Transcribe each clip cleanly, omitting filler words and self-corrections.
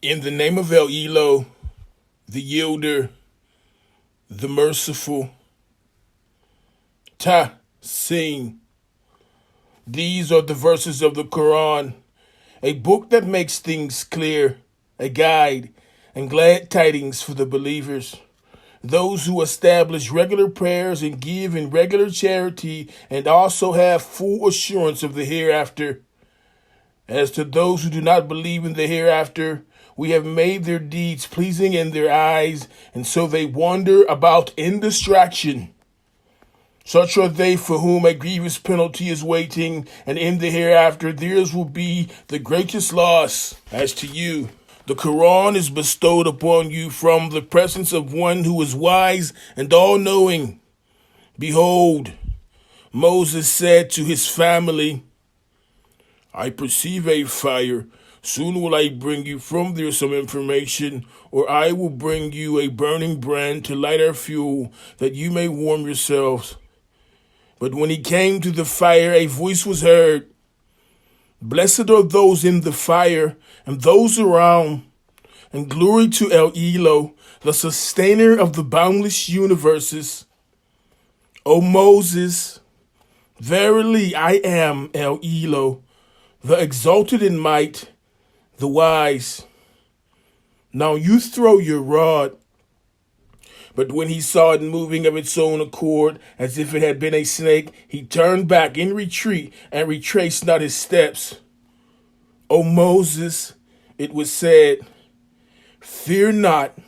In the name of ELOH, the Yielder, the Merciful, Ta, sing. These are the verses of the Koran, a book that makes things clear, a guide, and glad tidings for the believers. Those who establish regular prayers and give in regular charity and also have full assurance of the hereafter. As to those who do not believe in the hereafter, we have made their deeds pleasing in their eyes, and so they wander about in distraction. Such are they for whom a grievous penalty is waiting, and in the hereafter theirs will be the greatest loss. As to you, the Quran is bestowed upon you from the presence of one who is wise and all-knowing. Behold, Moses said to his family, I perceive a fire. Soon will I bring you from there some information, or I will bring you a burning brand to light our fuel, that you may warm yourselves. But when he came to the fire, a voice was heard. Blessed are those in the fire, and those around, and glory to ELOH, the sustainer of the boundless universes. O Moses, verily I am ELOH, the exalted in might, the wise. Now you throw your rod. But when he saw it moving of its own accord, as if it had been a snake, he turned back in retreat and retraced not his steps. O Moses, it was said, fear not.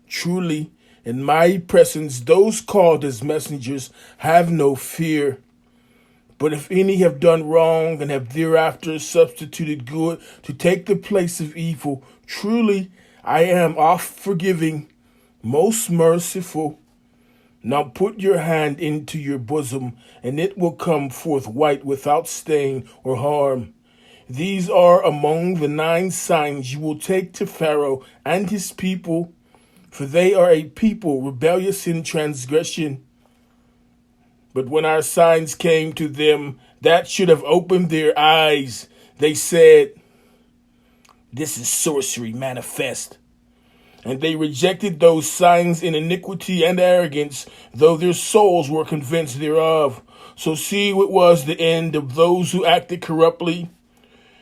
Truly, in my presence, those called as messengers have no fear. But if any have done wrong and have thereafter substituted good to take the place of evil, truly I am oft forgiving, most merciful. Now put your hand into your bosom, and it will come forth white without stain or harm. These are among the 9 signs you will take to Pharaoh and his people, for they are a people rebellious in transgression. But when our signs came to them, that should have opened their eyes, they said, this is sorcery manifest. And they rejected those signs in iniquity and arrogance, though their souls were convinced thereof. So see what was the end of those who acted corruptly.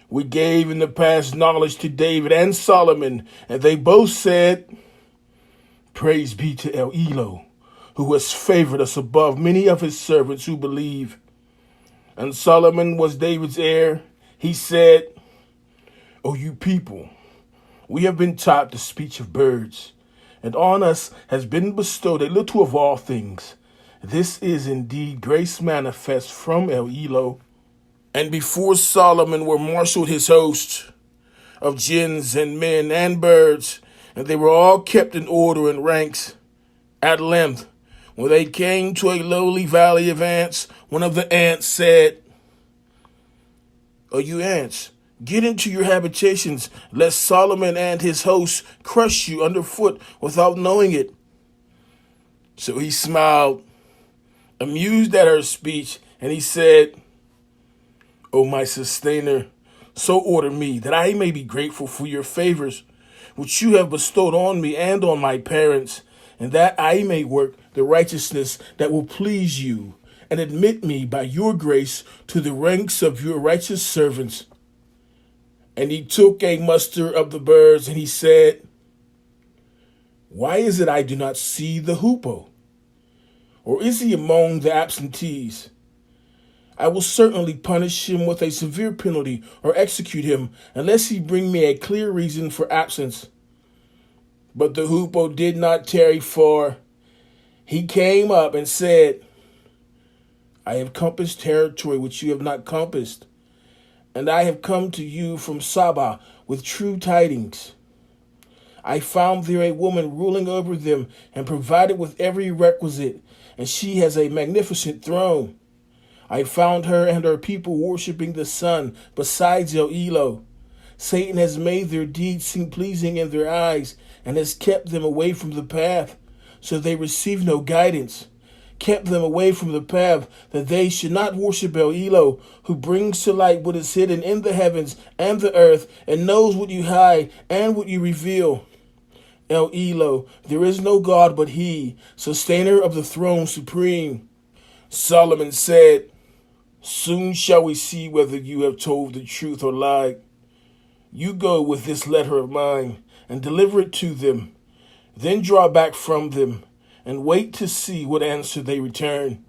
We gave in the past knowledge to David and Solomon, and they both said, praise be to ELOH, who has favored us above many of his servants who believe. And Solomon was David's heir. He said, O you people, we have been taught the speech of birds, and on us has been bestowed a little of all things. This is indeed grace manifest from ELOH. And before Solomon were marshaled his host of jinns and men and birds, and they were all kept in order and ranks. At length, when they came to a lowly valley of ants, one of the ants said, O you ants, get into your habitations, lest Solomon and his hosts crush you underfoot without knowing it. So he smiled, amused at her speech, and he said, O my sustainer, so order me that I may be grateful for your favors, which you have bestowed on me and on my parents, and that I may work the righteousness that will please you, and admit me by your grace to the ranks of your righteous servants. And he took a muster of the birds, and he said, why is it I do not see the hoopoe? Or is he among the absentees? I will certainly punish him with a severe penalty or execute him, unless he bring me a clear reason for absence. But the hoopoe did not tarry far. He came up and said, I have compassed territory which you have not compassed, and I have come to you from Saba with true tidings. I found there a woman ruling over them and provided with every requisite, and she has a magnificent throne. I found her and her people worshiping the sun besides ELOH. Satan has made their deeds seem pleasing in their eyes and has kept them away from the path, so they receive no guidance. kept them away from the path, that they should not worship ELOH, who brings to light what is hidden in the heavens and the earth, and knows what you hide and what you reveal. ELOH, there is no God but He, sustainer of the throne supreme. Solomon said, soon shall we see whether you have told the truth or lied. You go with this letter of mine, and deliver it to them. Then draw back from them, and wait to see what answer they return.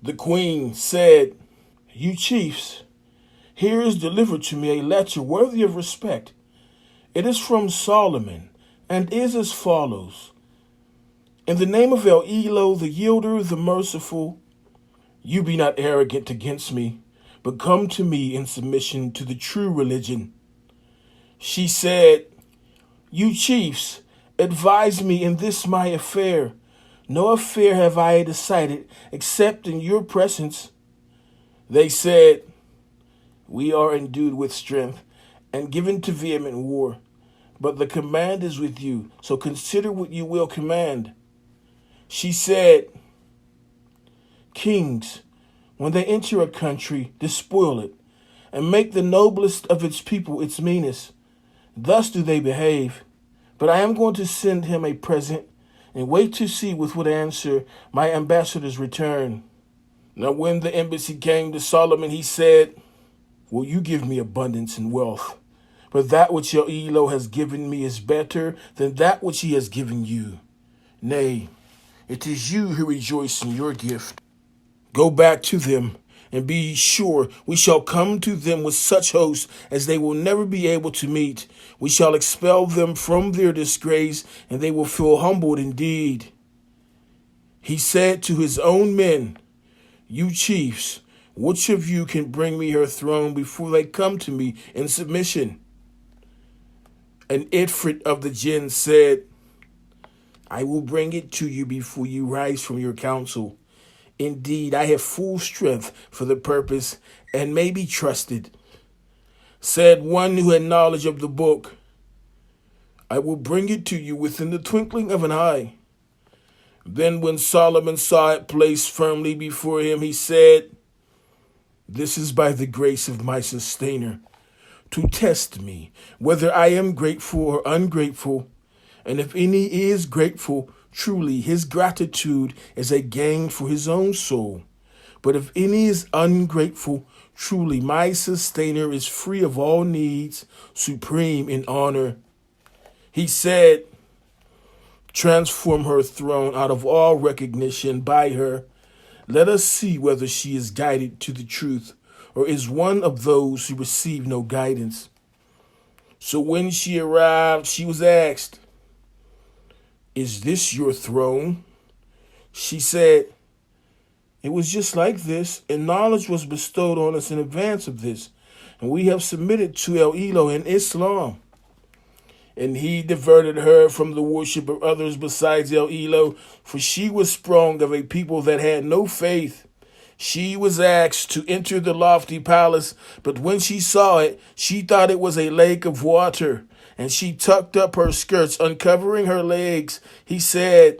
The queen said, you chiefs, here is delivered to me a letter worthy of respect. It is from Solomon, and is as follows. In the name of ELOH, the yielder, the merciful, you be not arrogant against me, but come to me in submission to the true religion. She said, you chiefs, advise me in this my affair. No affair have I decided except in your presence. They said, we are endued with strength and given to vehement war, but the command is with you, so consider what you will command. She said, kings, when they enter a country, despoil it, and make the noblest of its people its meanest. Thus do they behave. But I am going to send him a present, and wait to see with what answer my ambassadors return. Now when the embassy came to Solomon, he said, will you give me abundance and wealth? But that which your ELOH has given me is better than that which he has given you. Nay, it is you who rejoice in your gift. Go back to them, and be sure we shall come to them with such hosts as they will never be able to meet. We shall expel them from their disgrace, and they will feel humbled indeed. He said to his own men, you chiefs, which of you can bring me her throne before they come to me in submission? An Ifrit of the jinn said, I will bring it to you before you rise from your council. Indeed, I have full strength for the purpose and may be trusted. Said one who had knowledge of the book, I will bring it to you within the twinkling of an eye. Then when Solomon saw it placed firmly before him, he said, this is by the grace of my sustainer, to test me, whether I am grateful or ungrateful. And if any is grateful, truly his gratitude is a gain for his own soul. But if any is ungrateful, truly my sustainer is free of all needs, supreme in honor. He said, transform her throne out of all recognition by her. Let us see whether she is guided to the truth, or is one of those who receive no guidance. So when she arrived, she was asked, is this your throne? She said, it was just like this, and knowledge was bestowed on us in advance of this, and we have submitted to ELOH in Islam. And he diverted her from the worship of others besides ELOH, for she was sprung of a people that had no faith. She was asked to enter the lofty palace, but when she saw it, she thought it was a lake of water, and she tucked up her skirts, uncovering her legs. He said,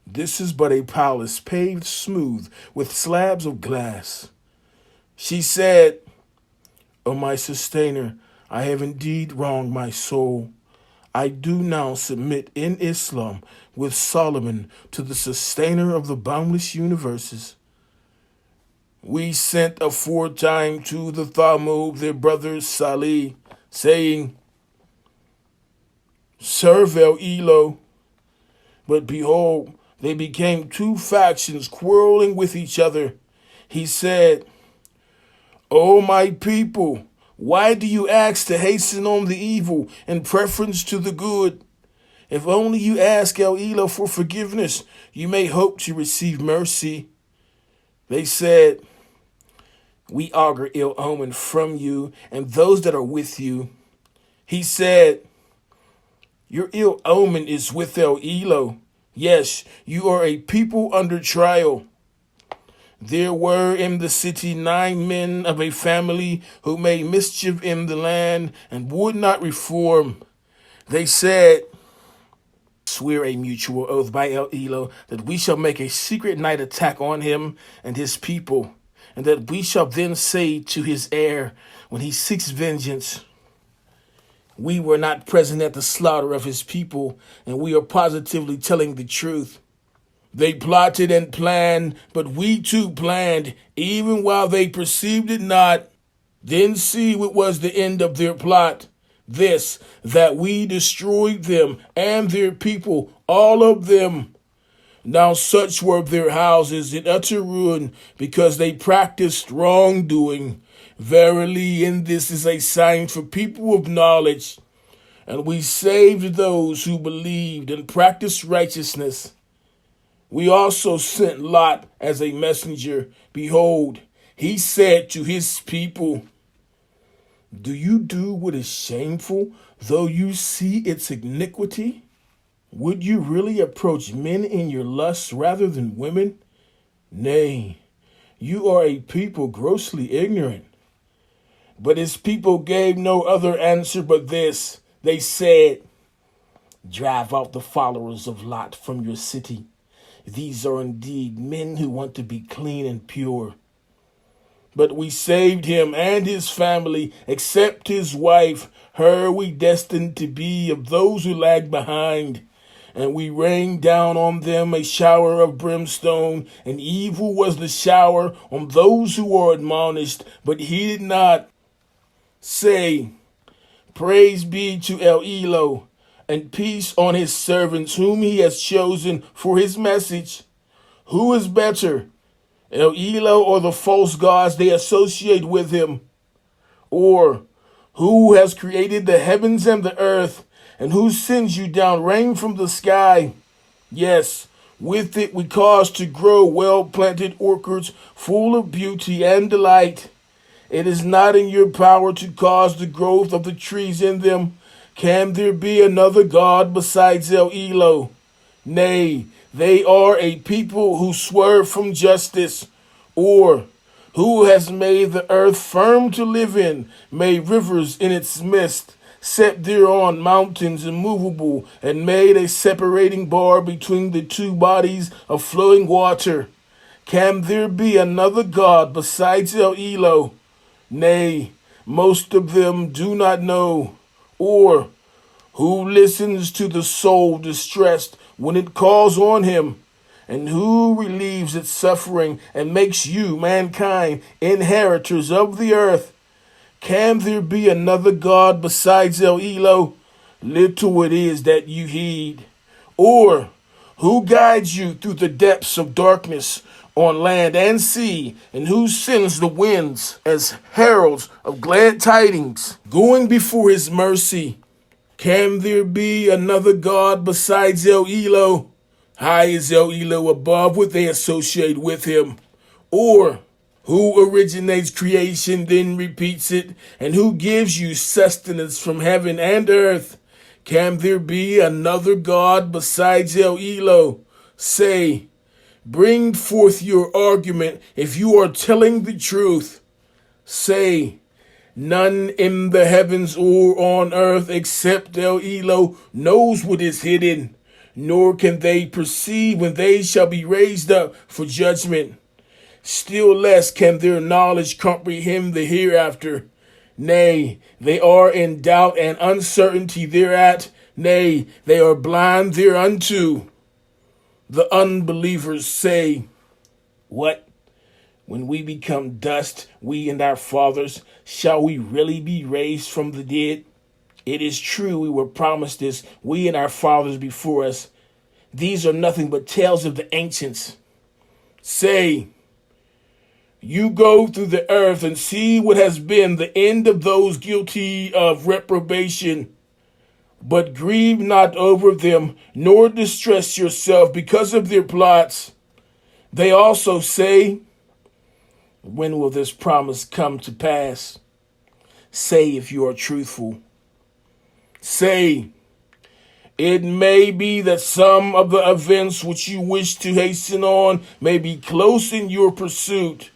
this is but a palace paved smooth with slabs of glass. She said, O my sustainer, I have indeed wronged my soul. I do now submit in Islam with Solomon to the sustainer of the boundless universes. We sent aforetime to the Thamud, their brother Salih, saying, serve ELOH. But behold, they became two factions quarreling with each other. He said, O my people, why do you ask to hasten on the evil in preference to the good? If only you ask ELOH for forgiveness, you may hope to receive mercy. They said, we augur ill omen from you and those that are with you. He said, your ill omen is with ELOH. Yes, you are a people under trial. There were in the city 9 men of a family who made mischief in the land and would not reform. They said, swear a mutual oath by El Eloh that we shall make a secret night attack on him and his people, and that we shall then say to his heir, when he seeks vengeance, we were not present at the slaughter of his people, and we are positively telling the truth. They plotted and planned, but we too planned, even while they perceived it not. Then see what was the end of their plot. This, that we destroyed them and their people, all of them. Now such were their houses in utter ruin, because they practiced wrongdoing. Verily, in this is a sign for people of knowledge. And we saved those who believed and practiced righteousness. We also sent Lot as a messenger. Behold, he said to his people, do you do what is shameful, though you see its iniquity? Would you really approach men in your lusts rather than women? Nay, you are a people grossly ignorant. But his people gave no other answer but this. They said, drive out the followers of Lot from your city. These are indeed men who want to be clean and pure. But we saved him and his family, except his wife. Her we destined to be of those who lagged behind. And we rained down on them a shower of brimstone, and evil was the shower on those who were admonished, but he did not. Say, praise be to El Eloh, and peace on his servants whom he has chosen for his message. Who is better, El Eloh or the false gods they associate with him? Or who has created the heavens and the earth, and who sends you down rain from the sky? Yes, with it we cause to grow well-planted orchards full of beauty and delight. It is not in your power to cause the growth of the trees in them. Can there be another God besides El Eloh? Nay, they are a people who swerve from justice. Or who has made the earth firm to live in, made rivers in its midst, set thereon mountains immovable, and made a separating bar between the two bodies of flowing water? Can there be another God besides El Eloh? Nay, most of them do not know. Or who listens to the soul distressed when it calls on him? And who relieves its suffering and makes you, mankind, inheritors of the earth? Can there be another God besides El Eloh? Little it is that you heed. Or who guides you through the depths of darkness on land and sea, and who sends the winds as heralds of glad tidings, going before his mercy? Can there be another God besides El Eloh? High is El Eloh above what they associate with him. Or who originates creation, then repeats it, and who gives you sustenance from heaven and earth? Can there be another God besides El Eloh? Say, bring forth your argument if you are telling the truth. Say, none in the heavens or on earth except El Eloh knows what is hidden, nor can they perceive when they shall be raised up for judgment. Still less can their knowledge comprehend the hereafter. Nay, they are in doubt and uncertainty thereat. Nay, they are blind thereunto. The unbelievers say, what? When we become dust, we and our fathers, shall we really be raised from the dead? It is true we were promised this, we and our fathers before us. These are nothing but tales of the ancients. Say, you go through the earth and see what has been the end of those guilty of reprobation. But grieve not over them, nor distress yourself because of their plots. They also say, when will this promise come to pass? Say if you are truthful. Say, it may be that some of the events which you wish to hasten on may be close in your pursuit.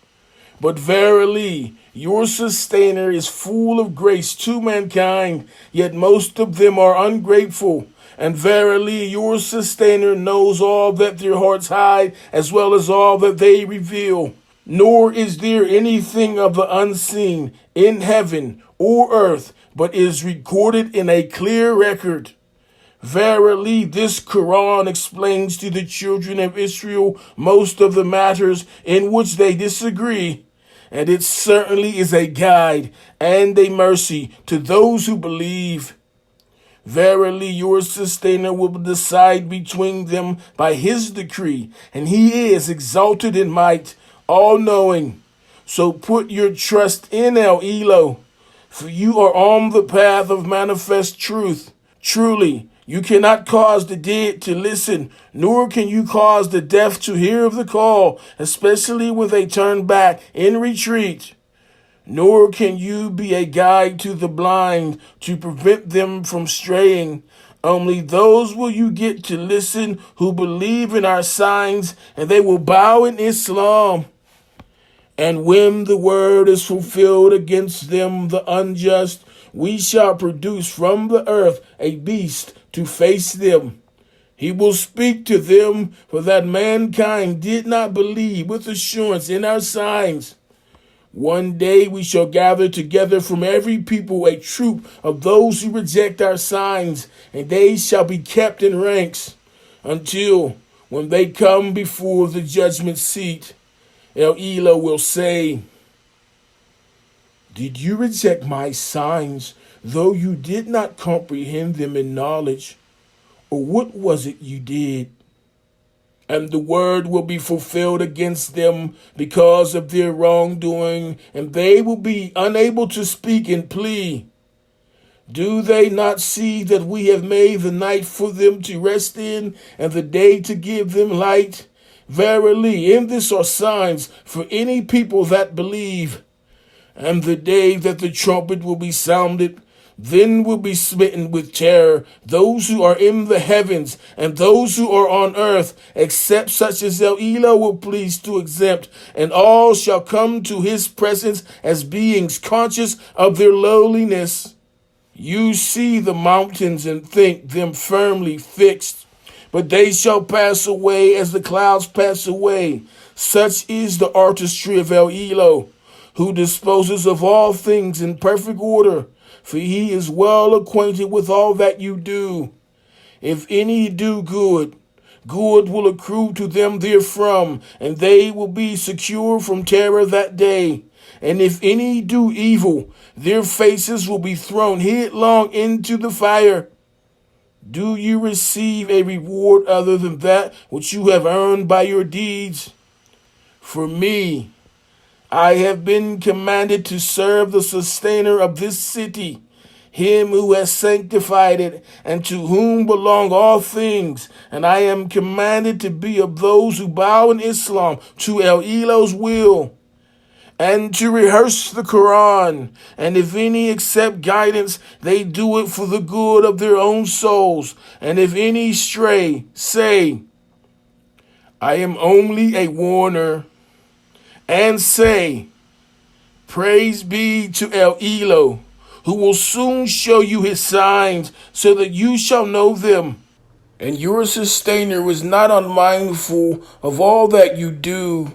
But verily, your sustainer is full of grace to mankind, yet most of them are ungrateful, And verily your sustainer knows all that their hearts hide, as well as all that they reveal. Nor is there anything of the unseen in heaven or earth, but is recorded in a clear record. Verily, this Quran explains to the children of Israel most of the matters in which they disagree, and it certainly is a guide and a mercy to those who believe. Verily, your sustainer will decide between them by his decree, and he is exalted in might, all-knowing. So put your trust in ELOH, for you are on the path of manifest truth. Truly, you cannot cause the dead to listen, nor can you cause the deaf to hear of the call, especially when they turn back in retreat. Nor can you be a guide to the blind to prevent them from straying. Only those will you get to listen who believe in our signs, and they will bow in Islam. And when the word is fulfilled against them, the unjust, we shall produce from the earth a beast to face them. He will speak to them, for that mankind did not believe with assurance in our signs. One day we shall gather together from every people a troop of those who reject our signs, and they shall be kept in ranks until when they come before the judgment seat, ELOH will say, did you reject my signs, though you did not comprehend them in knowledge? Or what was it you did? And the word will be fulfilled against them because of their wrongdoing, and they will be unable to speak and plea. Do they not see that we have made the night for them to rest in, and the day to give them light? Verily, in this are signs for any people that believe. And the day that the trumpet will be sounded, then will be smitten with terror those who are in the heavens and those who are on earth, except such as ELOH will please to exempt, and all shall come to his presence as beings conscious of their lowliness. You see the mountains and think them firmly fixed, but they shall pass away as the clouds pass away. Such is the artistry of ELOH, who disposes of all things in perfect order, for he is well acquainted with all that you do. If any do good, good will accrue to them therefrom, and they will be secure from terror that day. And if any do evil, their faces will be thrown headlong into the fire. Do you receive a reward other than that which you have earned by your deeds? For me, I have been commanded to serve the sustainer of this city, him who has sanctified it, and to whom belong all things. And I am commanded to be of those who bow in Islam to ELOH's will, and to rehearse the Koran. And if any accept guidance, they do it for the good of their own souls. And if any stray, say, I am only a warner, and say, praise be to ELOH, who will soon show you his signs, so that you shall know them. And your sustainer was not unmindful of all that you do.